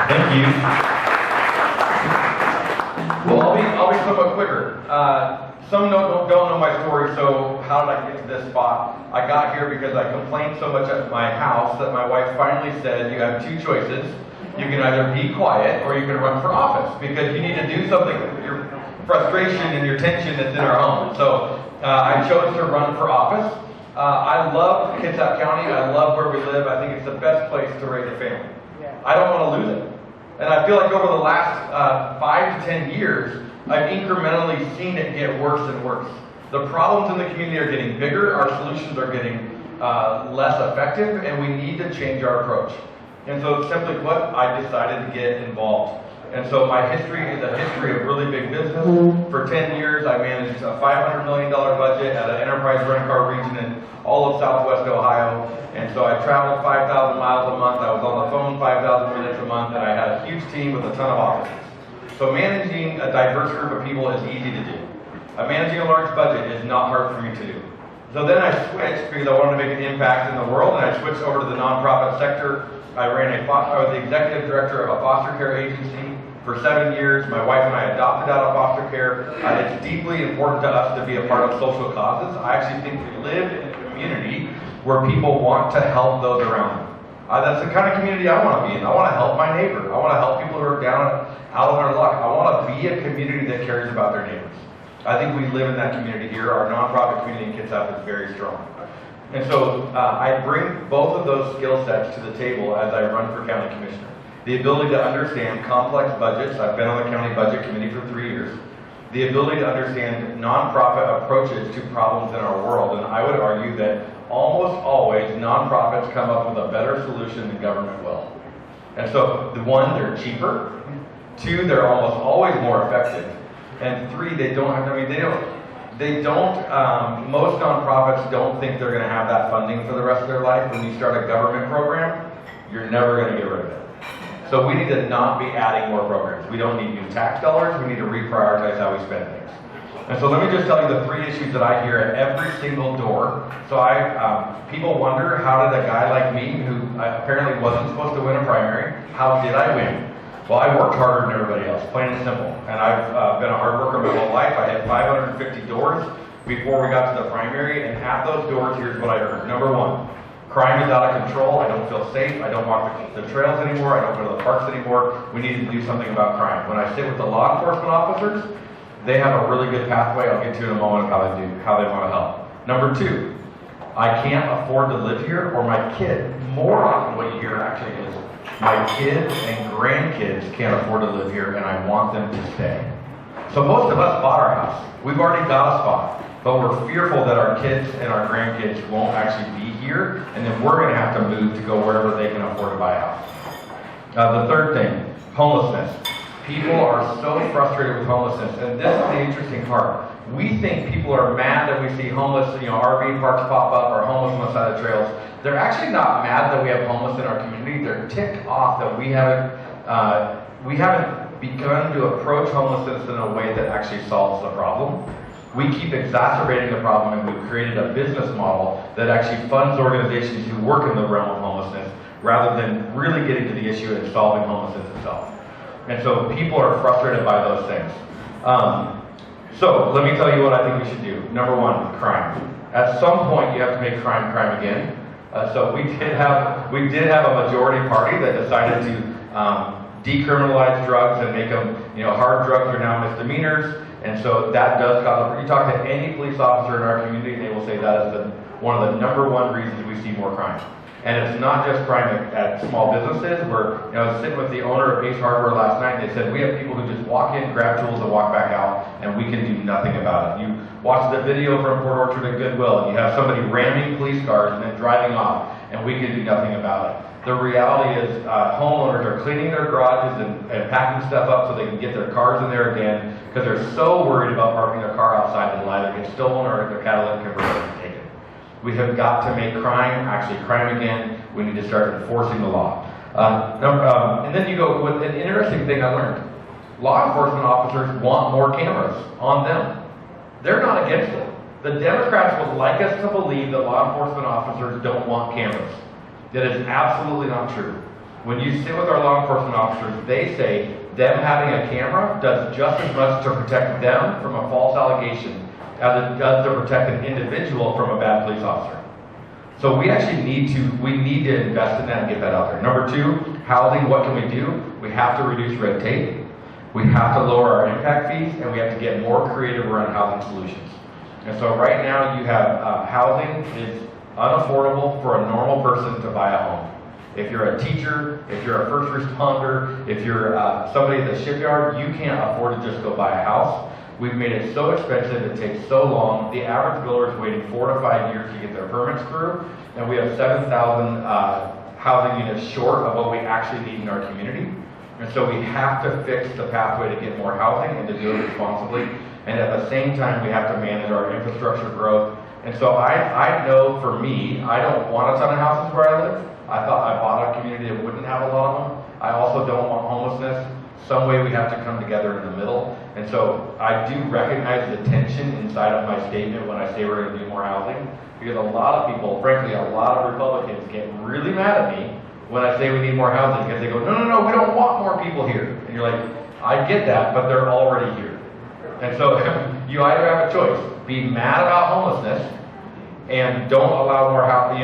Thank you. Well, I'll be somewhat quicker. Some don't know my story, so how did I get to this spot? I got here because I complained so much at my house that my wife finally said, you have two choices. You can either be quiet or you can run for office because you need to do something with your frustration and your tension that's in our home. So I chose to run for office. I love Kitsap County. I love where we live. I think it's the best place to raise a family. I don't want to lose it. And I feel like over the last 5 to 10 years, I've incrementally seen it get worse and worse. The problems in the community are getting bigger, our solutions are getting less effective, and we need to change our approach. And so simply put, I decided to get involved. And so my history is a history of really big business. For 10 years, I managed a $500 million budget at an enterprise rent-car region in all of Southwest Ohio. And so I traveled 5,000 miles a month. I was on the phone 5,000 minutes a month, and I had a huge team with a ton of offices. So managing a diverse group of people is easy to do. Managing a large budget is not hard for me to do. So then I switched because I wanted to make an impact in the world, and I switched over to the nonprofit sector. I was the executive director of a foster care agency for 7 years. My wife and I adopted out of foster care. It's deeply important to us to be a part of social causes. I actually think we live in a community where people want to help those around them. That's the kind of community I want to be in. I want to help my neighbor. I want to help people who are down out on their luck. I want to be a community that cares about their neighbors. I think we live in that community here. Our nonprofit community in Kitsap is very strong. And so I bring both of those skill sets to the table as I run for county commissioner. The ability to understand complex budgets. I've been on the county budget committee for 3 years. The ability to understand nonprofit approaches to problems in our world. And I would argue that almost always nonprofits come up with a better solution than government will. And so, one, they're cheaper. 2, they're almost always more effective. And 3, most nonprofits don't think they're going to have that funding for the rest of their life. When you start a government program, you're never going to get rid of it. So we need to not be adding more programs. We don't need new tax dollars. We need to reprioritize how we spend things. And so let me just tell you the 3 issues that I hear at every single door. So people wonder, how did a guy like me, who apparently wasn't supposed to win a primary, how did I win? Well, I worked harder than everybody else, plain and simple. And I've been a hard worker my whole life. I had 550 doors before we got to the primary, and at those doors, here's what I heard. Number 1, crime is out of control. I don't feel safe. I don't walk the trails anymore. I don't go to the parks anymore. We need to do something about crime. When I sit with the law enforcement officers, they have a really good pathway. I'll get to in a moment how they want to help. Number 2, I can't afford to live here, or my kid. More often what you hear actually is, my kids and grandkids can't afford to live here, and I want them to stay. So most of us bought our house. We've already got a spot, but we're fearful that our kids and our grandkids won't actually be here, and then we're going to have to move to go wherever they can afford to buy a house. The third thing, homelessness. People are so frustrated with homelessness, and this is the interesting part. We think people are mad that we see homeless, RV parks pop up or homeless on the side of trails. They're actually not mad that we have homeless in our community. They're ticked off that we haven't begun to approach homelessness in a way that actually solves the problem. We keep exacerbating the problem, and we've created a business model that actually funds organizations who work in the realm of homelessness rather than really getting to the issue and solving homelessness itself. And so people are frustrated by those things. So let me tell you what I think we should do. Number 1, crime. At some point, you have to make crime again. So we did have a majority party that decided to decriminalize drugs and make them, hard drugs are now misdemeanors. And so that does cause, you talk to any police officer in our community, and they will say that is one of the number 1 reasons we see more crime. And it's not just crime at small businesses, where, I was sitting with the owner of Ace Hardware last night, and they said, we have people who just walk in, grab tools, and walk back out, and we can do nothing about it. You watch the video from Port Orchard and Goodwill, and you have somebody ramming police cars and then driving off, and we can do nothing about it. The reality is homeowners are cleaning their garages and packing stuff up so they can get their cars in there again, because they're so worried about parking their car outside that it'll either get stolen or their catalytic converter is taken. We have got to make crime again. We need to start enforcing the law. And then you go with an interesting thing I learned. Law enforcement officers want more cameras on them. They're not against it. The Democrats would like us to believe that law enforcement officers don't want cameras. That is absolutely not true. When you sit with our law enforcement officers, they say them having a camera does just as much to protect them from a false allegation as it does to protect an individual from a bad police officer. So we actually need to invest in that and get that out there. Number two, housing, what can we do? We have to reduce red tape. We have to lower our impact fees, and we have to get more creative around housing solutions. And so right now you have housing is unaffordable for a normal person to buy a home. If you're a teacher, if you're a first responder, if you're somebody at the shipyard, you can't afford to just go buy a house. We've made it so expensive, it takes so long. The average builder is waiting 4 to 5 years to get their permits through, and we have 7,000 housing units short of what we actually need in our community. And so we have to fix the pathway to get more housing and to do it responsibly. And at the same time, we have to manage our infrastructure growth. And so I know for me, I don't want a ton of houses where I live. I thought I bought a community that wouldn't have a lot of them. I also don't want homelessness. Some way we have to come together in the middle. And so I do recognize the tension inside of my statement when I say we're going to do more housing. Because a lot of people, frankly, a lot of Republicans get really mad at me when I say we need more housing, because they go, no, we don't want more people here. And you're like, I get that, but they're already here. And so you either have a choice, be mad about homelessness and don't allow more housing,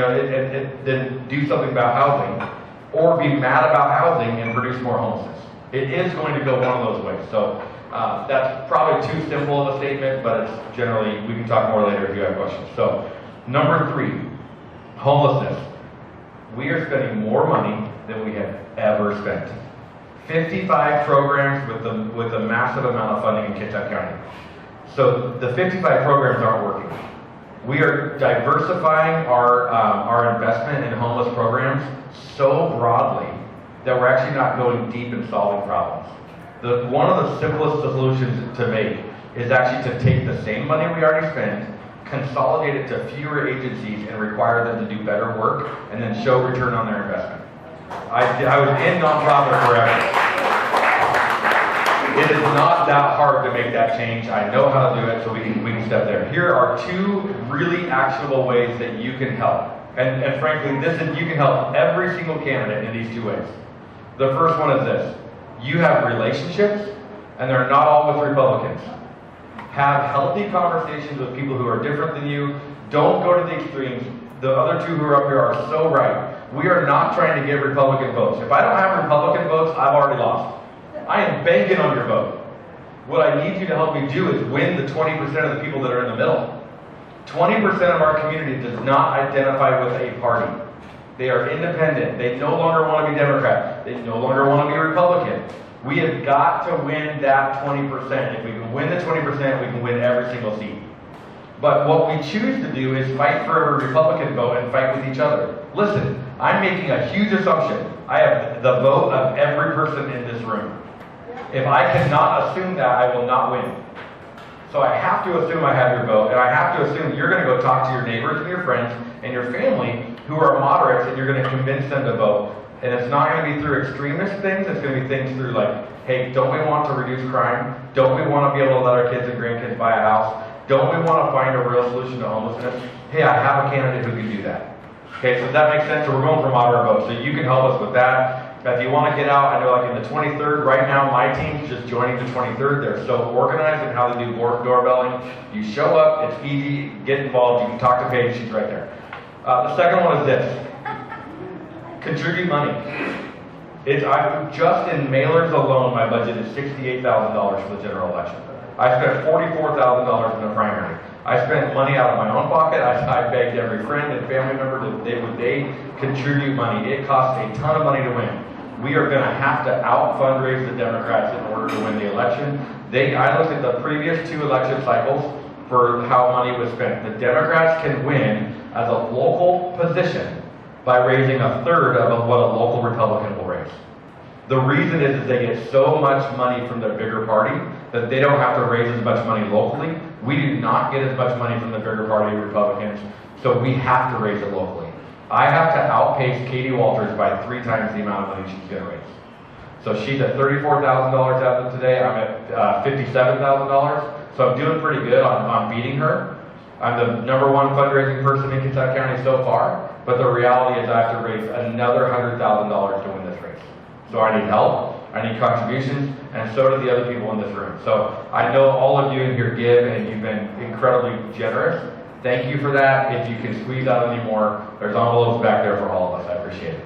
then do something about housing, or be mad about housing and produce more homelessness. It is going to go one of those ways. So that's probably too simple of a statement, but it's generally, we can talk more later if you have questions. So number 3, homelessness. We are spending more money than we have ever spent. 55 programs with a massive amount of funding in Kitsap County. So the 55 programs aren't working. We are diversifying our investment in homeless programs so broadly that we're actually not going deep in solving problems. One of the simplest solutions to make is actually to take the same money we already spend, consolidate it to fewer agencies and require them to do better work, and then show return on their investment. I was in nonprofit forever. It is not that hard to make that change. I know how to do it, so we can step there. Here are 2 really actionable ways that you can help. And frankly, you can help every single candidate in these 2 ways. The first one is this. You have relationships, and they're not all with Republicans. Have healthy conversations with people who are different than you. Don't go to the extremes. The other 2 who are up here are so right. We are not trying to get Republican votes. If I don't have Republican votes, I've already lost. I am banking on your vote. What I need you to help me do is win the 20% of the people that are in the middle. 20% of our community does not identify with a party. They are independent. They no longer want to be Democrat. They no longer want to be Republican. We have got to win that 20%. If we can win the 20%, we can win every single seat. But what we choose to do is fight for every Republican vote and fight with each other. Listen, I'm making a huge assumption. I have the vote of every person in this room. If I cannot assume that, I will not win. So I have to assume I have your vote, and I have to assume you're going to go talk to your neighbors and your friends and your family who are moderates, and you're going to convince them to vote. And it's not going to be through extremist things. It's going to be things through like, hey, don't we want to reduce crime? Don't we want to be able to let our kids and grandkids buy a house? Don't we want to find a real solution to homelessness? Hey, I have a candidate who can do that. Okay, so that makes sense. So we're going for moderate votes. So you can help us with that. If you want to get out, I know like in the 23rd, right now my team's just joining the 23rd. They're so organized in how they do doorbelling. You show up, it's easy, get involved. You can talk to Paige, she's right there. The second one is this. Contribute money. Just in mailers alone, my budget is $68,000 for the general election. I spent $44,000 in the primary. I spent money out of my own pocket. I begged every friend and family member that they contribute money. It costs a ton of money to win. We are going to have to out-fundraise the Democrats in order to win the election. I looked at the previous 2 election cycles for how money was spent. The Democrats can win as a local position by raising a third of what a local Republican will raise. The reason is they get so much money from their bigger party that they don't have to raise as much money locally. We do not get as much money from the bigger party Republicans, so we have to raise it locally. I have to outpace Katie Walters by 3 times the amount of money she's going to raise. So she's at $34,000 as of today. I'm at $57,000. So I'm doing pretty good on beating her. I'm the number 1 fundraising person in Kitsap County so far, but the reality is I have to raise another $100,000 to win this race. So I need help, I need contributions, and so do the other people in this room. So I know all of you in here give, and you've been incredibly generous. Thank you for that. If you can squeeze out any more, there's envelopes back there for all of us. I appreciate it.